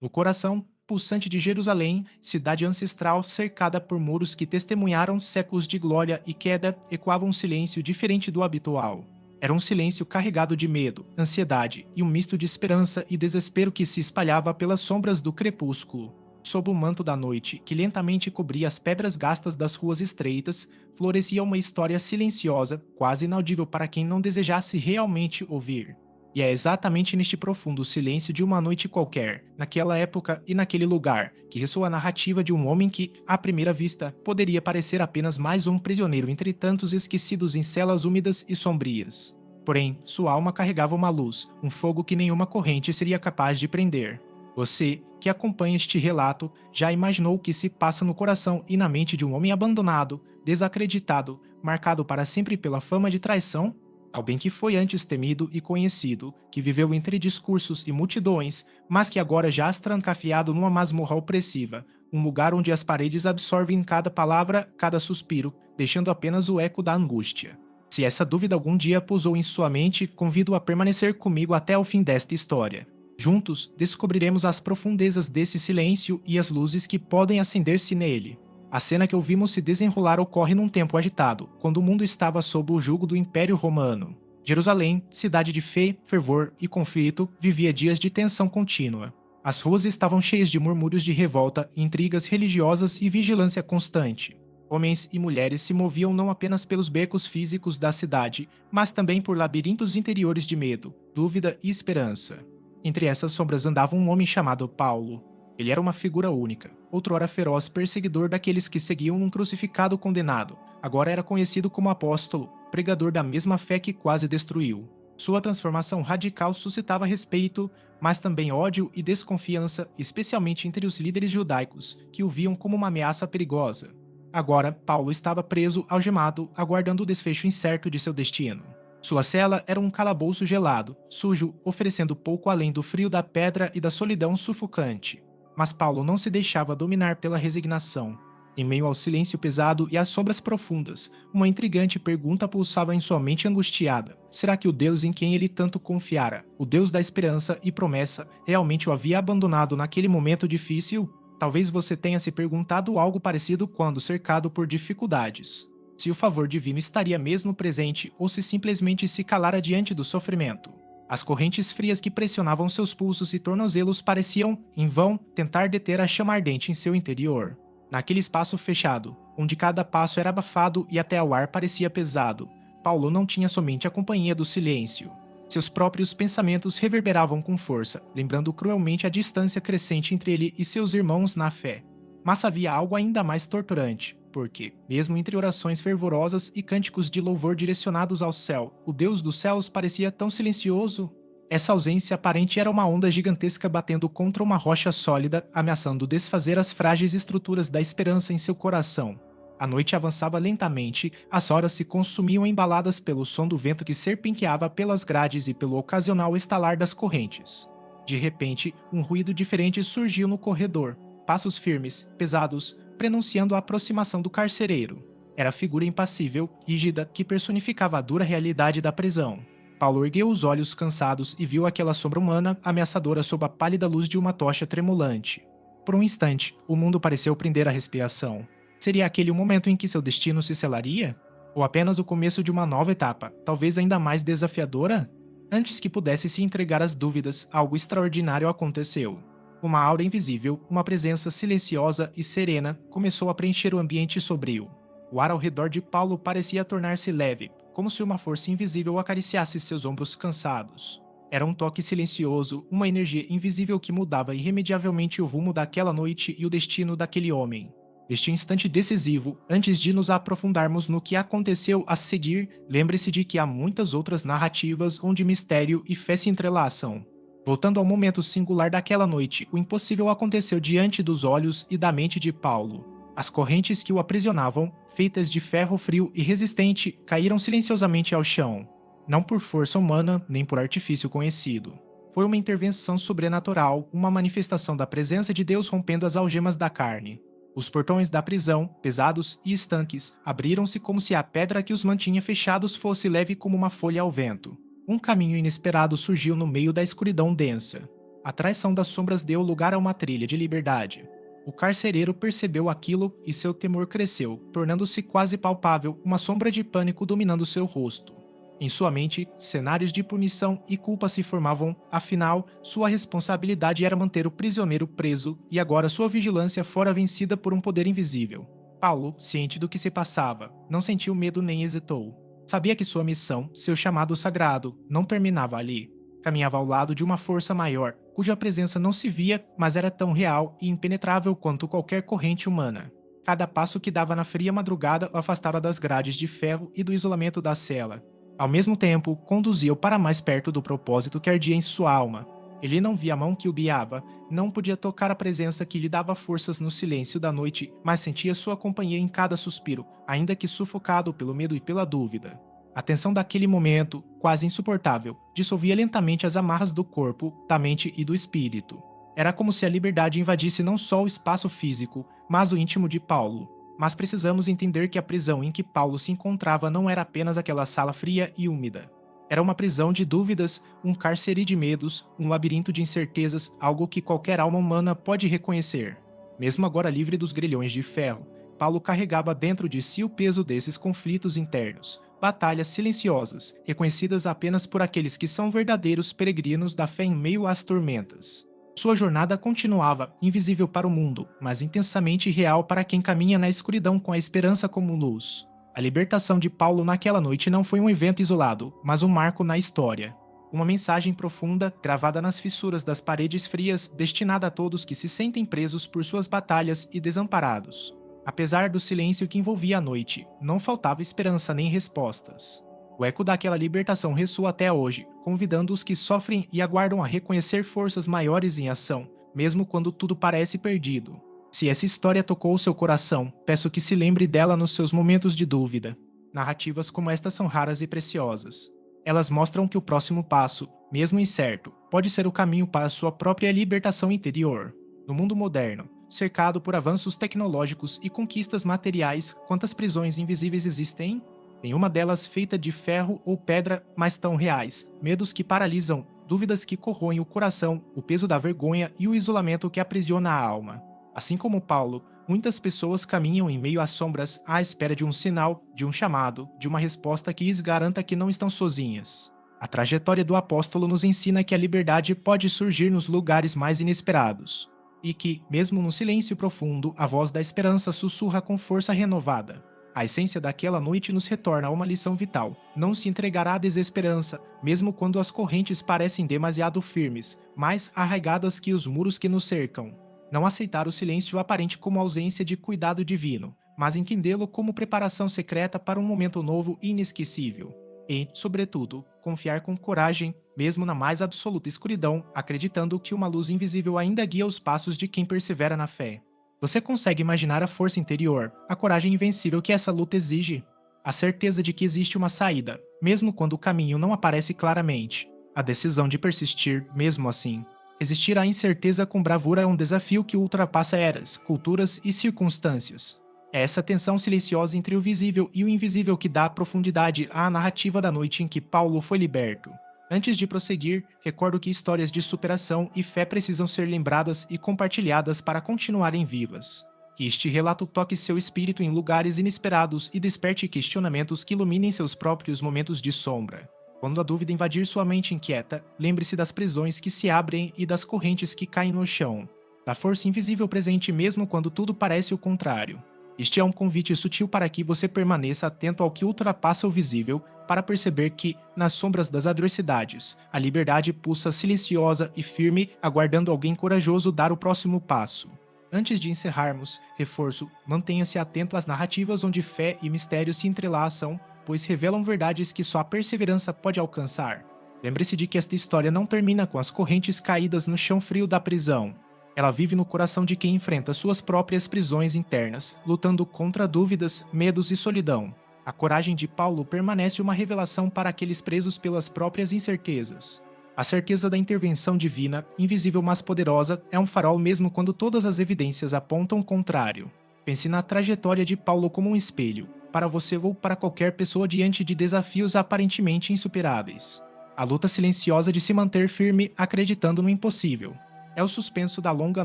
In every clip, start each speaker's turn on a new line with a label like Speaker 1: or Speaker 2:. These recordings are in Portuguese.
Speaker 1: No coração pulsante de Jerusalém, cidade ancestral cercada por muros que testemunharam séculos de glória e queda, ecoava um silêncio diferente do habitual. Era um silêncio carregado de medo, ansiedade e um misto de esperança e desespero que se espalhava pelas sombras do crepúsculo. Sob o manto da noite, que lentamente cobria as pedras gastas das ruas estreitas, florescia uma história silenciosa, quase inaudível para quem não desejasse realmente ouvir. E é exatamente neste profundo silêncio de uma noite qualquer, naquela época e naquele lugar, que ressoa a narrativa de um homem que, à primeira vista, poderia parecer apenas mais um prisioneiro entre tantos esquecidos em celas úmidas e sombrias. Porém, sua alma carregava uma luz, um fogo que nenhuma corrente seria capaz de prender. Você, que acompanha este relato, já imaginou o que se passa no coração e na mente de um homem abandonado, desacreditado, marcado para sempre pela fama de traição? Alguém que foi antes temido e conhecido, que viveu entre discursos e multidões, mas que agora jaz trancafiado numa masmorra opressiva, um lugar onde as paredes absorvem cada palavra, cada suspiro, deixando apenas o eco da angústia. Se essa dúvida algum dia pousou em sua mente, convido-o a permanecer comigo até o fim desta história. Juntos, descobriremos as profundezas desse silêncio e as luzes que podem acender-se nele. A cena que ouvimos se desenrolar ocorre num tempo agitado, quando o mundo estava sob o jugo do Império Romano. Jerusalém, cidade de fé, fervor e conflito, vivia dias de tensão contínua. As ruas estavam cheias de murmúrios de revolta, intrigas religiosas e vigilância constante. Homens e mulheres se moviam não apenas pelos becos físicos da cidade, mas também por labirintos interiores de medo, dúvida e esperança. Entre essas sombras andava um homem chamado Paulo. Ele era uma figura única, outrora feroz perseguidor daqueles que seguiam um crucificado condenado. Agora era conhecido como apóstolo, pregador da mesma fé que quase destruiu. Sua transformação radical suscitava respeito, mas também ódio e desconfiança, especialmente entre os líderes judaicos, que o viam como uma ameaça perigosa. Agora, Paulo estava preso, algemado, aguardando o desfecho incerto de seu destino. Sua cela era um calabouço gelado, sujo, oferecendo pouco além do frio da pedra e da solidão sufocante. Mas Paulo não se deixava dominar pela resignação. Em meio ao silêncio pesado e às sombras profundas, uma intrigante pergunta pulsava em sua mente angustiada. Será que o Deus em quem ele tanto confiara, o Deus da esperança e promessa, realmente o havia abandonado naquele momento difícil? Talvez você tenha se perguntado algo parecido quando cercado por dificuldades. Se o favor divino estaria mesmo presente ou se simplesmente se calara diante do sofrimento. As correntes frias que pressionavam seus pulsos e tornozelos pareciam, em vão, tentar deter a chama ardente em seu interior. Naquele espaço fechado, onde cada passo era abafado e até o ar parecia pesado, Paulo não tinha somente a companhia do silêncio. Seus próprios pensamentos reverberavam com força, lembrando cruelmente a distância crescente entre ele e seus irmãos na fé. Mas havia algo ainda mais torturante, porque, mesmo entre orações fervorosas e cânticos de louvor direcionados ao céu, o Deus dos céus parecia tão silencioso. Essa ausência aparente era uma onda gigantesca batendo contra uma rocha sólida, ameaçando desfazer as frágeis estruturas da esperança em seu coração. A noite avançava lentamente, as horas se consumiam embaladas pelo som do vento que serpenteava pelas grades e pelo ocasional estalar das correntes. De repente, um ruído diferente surgiu no corredor. Passos firmes, pesados, prenunciando a aproximação do carcereiro. Era a figura impassível, rígida, que personificava a dura realidade da prisão. Paulo ergueu os olhos cansados e viu aquela sombra humana ameaçadora sob a pálida luz de uma tocha tremulante. Por um instante, o mundo pareceu prender a respiração. Seria aquele o momento em que seu destino se selaria? Ou apenas o começo de uma nova etapa, talvez ainda mais desafiadora? Antes que pudesse se entregar às dúvidas, algo extraordinário aconteceu. Uma aura invisível, uma presença silenciosa e serena, começou a preencher o ambiente sombrio. O ar ao redor de Paulo parecia tornar-se leve, como se uma força invisível acariciasse seus ombros cansados. Era um toque silencioso, uma energia invisível que mudava irremediavelmente o rumo daquela noite e o destino daquele homem. Neste instante decisivo, antes de nos aprofundarmos no que aconteceu a seguir, lembre-se de que há muitas outras narrativas onde mistério e fé se entrelaçam. Voltando ao momento singular daquela noite, o impossível aconteceu diante dos olhos e da mente de Paulo. As correntes que o aprisionavam, feitas de ferro frio e resistente, caíram silenciosamente ao chão. Não por força humana, nem por artifício conhecido. Foi uma intervenção sobrenatural, uma manifestação da presença de Deus rompendo as algemas da carne. Os portões da prisão, pesados e estanques, abriram-se como se a pedra que os mantinha fechados fosse leve como uma folha ao vento. Um caminho inesperado surgiu no meio da escuridão densa. A traição das sombras deu lugar a uma trilha de liberdade. O carcereiro percebeu aquilo e seu temor cresceu, tornando-se quase palpável uma sombra de pânico dominando seu rosto. Em sua mente, cenários de punição e culpa se formavam, afinal, sua responsabilidade era manter o prisioneiro preso e agora sua vigilância fora vencida por um poder invisível. Paulo, ciente do que se passava, não sentiu medo nem hesitou. Sabia que sua missão, seu chamado sagrado, não terminava ali. Caminhava ao lado de uma força maior, cuja presença não se via, mas era tão real e impenetrável quanto qualquer corrente humana. Cada passo que dava na fria madrugada o afastava das grades de ferro e do isolamento da cela. Ao mesmo tempo, conduziu para mais perto do propósito que ardia em sua alma. Ele não via a mão que o guiava, não podia tocar a presença que lhe dava forças no silêncio da noite, mas sentia sua companhia em cada suspiro, ainda que sufocado pelo medo e pela dúvida. A tensão daquele momento, quase insuportável, dissolvia lentamente as amarras do corpo, da mente e do espírito. Era como se a liberdade invadisse não só o espaço físico, mas o íntimo de Paulo. Mas precisamos entender que a prisão em que Paulo se encontrava não era apenas aquela sala fria e úmida. Era uma prisão de dúvidas, um cárcere de medos, um labirinto de incertezas, algo que qualquer alma humana pode reconhecer. Mesmo agora livre dos grilhões de ferro, Paulo carregava dentro de si o peso desses conflitos internos, batalhas silenciosas, reconhecidas apenas por aqueles que são verdadeiros peregrinos da fé em meio às tormentas. Sua jornada continuava, invisível para o mundo, mas intensamente real para quem caminha na escuridão com a esperança como luz. A libertação de Paulo naquela noite não foi um evento isolado, mas um marco na história. Uma mensagem profunda, gravada nas fissuras das paredes frias, destinada a todos que se sentem presos por suas batalhas e desamparados. Apesar do silêncio que envolvia a noite, não faltava esperança nem respostas. O eco daquela libertação ressoa até hoje, convidando os que sofrem e aguardam a reconhecer forças maiores em ação, mesmo quando tudo parece perdido. Se essa história tocou seu coração, peço que se lembre dela nos seus momentos de dúvida. Narrativas como estas são raras e preciosas. Elas mostram que o próximo passo, mesmo incerto, pode ser o caminho para sua própria libertação interior. No mundo moderno, cercado por avanços tecnológicos e conquistas materiais, quantas prisões invisíveis existem? Nenhuma delas feita de ferro ou pedra, mas tão reais. Medos que paralisam, dúvidas que corroem o coração, o peso da vergonha e o isolamento que aprisiona a alma. Assim como Paulo, muitas pessoas caminham em meio às sombras à espera de um sinal, de um chamado, de uma resposta que lhes garanta que não estão sozinhas. A trajetória do apóstolo nos ensina que a liberdade pode surgir nos lugares mais inesperados. E que, mesmo no silêncio profundo, a voz da esperança sussurra com força renovada. A essência daquela noite nos retorna a uma lição vital: não se entregará à desesperança, mesmo quando as correntes parecem demasiado firmes, mais arraigadas que os muros que nos cercam. Não aceitar o silêncio aparente como ausência de cuidado divino, mas entendê-lo como preparação secreta para um momento novo e inesquecível. E, sobretudo, confiar com coragem, mesmo na mais absoluta escuridão, acreditando que uma luz invisível ainda guia os passos de quem persevera na fé. Você consegue imaginar a força interior, a coragem invencível que essa luta exige? A certeza de que existe uma saída, mesmo quando o caminho não aparece claramente. A decisão de persistir, mesmo assim. Resistir à incerteza com bravura é um desafio que ultrapassa eras, culturas e circunstâncias. É essa tensão silenciosa entre o visível e o invisível que dá profundidade à narrativa da noite em que Paulo foi liberto. Antes de prosseguir, recordo que histórias de superação e fé precisam ser lembradas e compartilhadas para continuarem vivas. Que este relato toque seu espírito em lugares inesperados e desperte questionamentos que iluminem seus próprios momentos de sombra. Quando a dúvida invadir sua mente inquieta, lembre-se das prisões que se abrem e das correntes que caem no chão. Da força invisível presente mesmo quando tudo parece o contrário. Este é um convite sutil para que você permaneça atento ao que ultrapassa o visível, para perceber que, nas sombras das adversidades, a liberdade pulsa silenciosa e firme, aguardando alguém corajoso dar o próximo passo. Antes de encerrarmos, reforço, mantenha-se atento às narrativas onde fé e mistério se entrelaçam, pois revelam verdades que só a perseverança pode alcançar. Lembre-se de que esta história não termina com as correntes caídas no chão frio da prisão. Ela vive no coração de quem enfrenta suas próprias prisões internas, lutando contra dúvidas, medos e solidão. A coragem de Paulo permanece uma revelação para aqueles presos pelas próprias incertezas. A certeza da intervenção divina, invisível mas poderosa, é um farol mesmo quando todas as evidências apontam o contrário. Pense na trajetória de Paulo como um espelho, para você ou para qualquer pessoa diante de desafios aparentemente insuperáveis. A luta silenciosa de se manter firme acreditando no impossível. É o suspenso da longa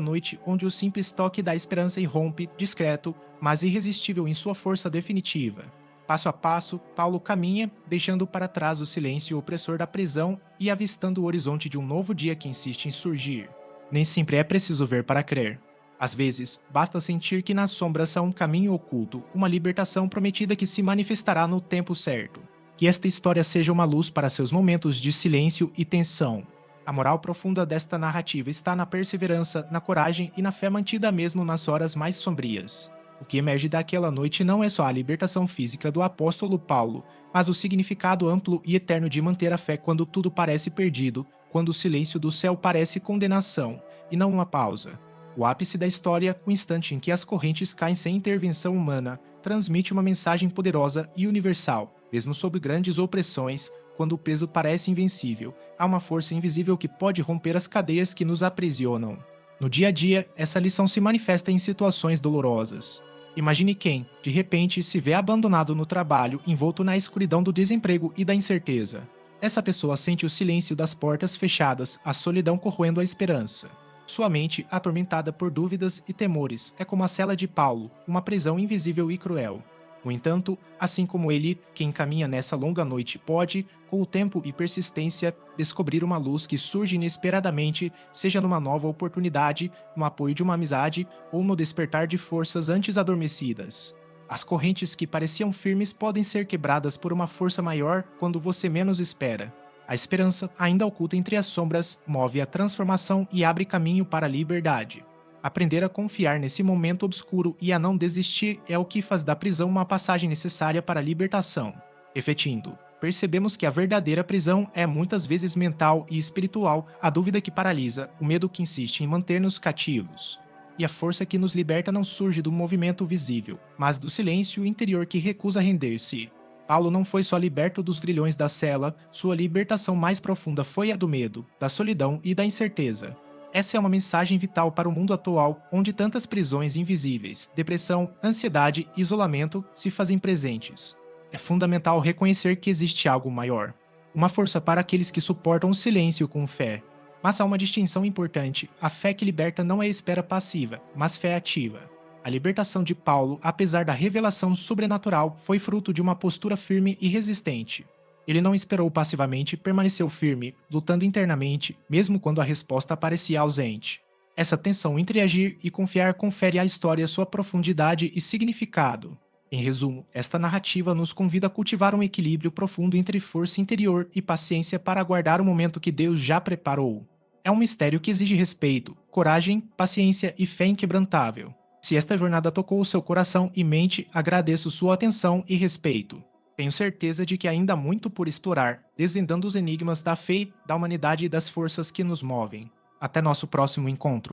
Speaker 1: noite onde o simples toque da esperança irrompe, discreto, mas irresistível em sua força definitiva. Passo a passo, Paulo caminha, deixando para trás o silêncio opressor da prisão e avistando o horizonte de um novo dia que insiste em surgir. Nem sempre é preciso ver para crer. Às vezes, basta sentir que nas sombras há um caminho oculto, uma libertação prometida que se manifestará no tempo certo. Que esta história seja uma luz para seus momentos de silêncio e tensão. A moral profunda desta narrativa está na perseverança, na coragem e na fé mantida mesmo nas horas mais sombrias. O que emerge daquela noite não é só a libertação física do apóstolo Paulo, mas o significado amplo e eterno de manter a fé quando tudo parece perdido, quando o silêncio do céu parece condenação, e não uma pausa. O ápice da história, o instante em que as correntes caem sem intervenção humana, transmite uma mensagem poderosa e universal, mesmo sob grandes opressões, quando o peso parece invencível, há uma força invisível que pode romper as cadeias que nos aprisionam. No dia a dia, essa lição se manifesta em situações dolorosas. Imagine quem, de repente, se vê abandonado no trabalho, envolto na escuridão do desemprego e da incerteza. Essa pessoa sente o silêncio das portas fechadas, a solidão corroendo a esperança. Sua mente, atormentada por dúvidas e temores, é como a cela de Paulo, uma prisão invisível e cruel. No entanto, assim como ele, quem caminha nessa longa noite pode, com o tempo e persistência, descobrir uma luz que surge inesperadamente, seja numa nova oportunidade, no apoio de uma amizade ou no despertar de forças antes adormecidas. As correntes que pareciam firmes podem ser quebradas por uma força maior quando você menos espera. A esperança, ainda oculta entre as sombras, move a transformação e abre caminho para a liberdade. Aprender a confiar nesse momento obscuro e a não desistir é o que faz da prisão uma passagem necessária para a libertação. Refletindo, percebemos que a verdadeira prisão é muitas vezes mental e espiritual, a dúvida que paralisa, o medo que insiste em manter-nos cativos. E a força que nos liberta não surge do movimento visível, mas do silêncio interior que recusa render-se. Paulo não foi só liberto dos grilhões da cela, sua libertação mais profunda foi a do medo, da solidão e da incerteza. Essa é uma mensagem vital para o mundo atual, onde tantas prisões invisíveis, depressão, ansiedade e isolamento se fazem presentes. É fundamental reconhecer que existe algo maior. Uma força para aqueles que suportam o silêncio com fé. Mas há uma distinção importante: a fé que liberta não é espera passiva, mas fé ativa. A libertação de Paulo, apesar da revelação sobrenatural, foi fruto de uma postura firme e resistente. Ele não esperou passivamente, permaneceu firme, lutando internamente, mesmo quando a resposta parecia ausente. Essa tensão entre agir e confiar confere à história sua profundidade e significado. Em resumo, esta narrativa nos convida a cultivar um equilíbrio profundo entre força interior e paciência para aguardar o momento que Deus já preparou. É um mistério que exige respeito, coragem, paciência e fé inquebrantável. Se esta jornada tocou o seu coração e mente, agradeço sua atenção e respeito. Tenho certeza de que ainda há muito por explorar, desvendando os enigmas da fé, da humanidade e das forças que nos movem. Até nosso próximo encontro.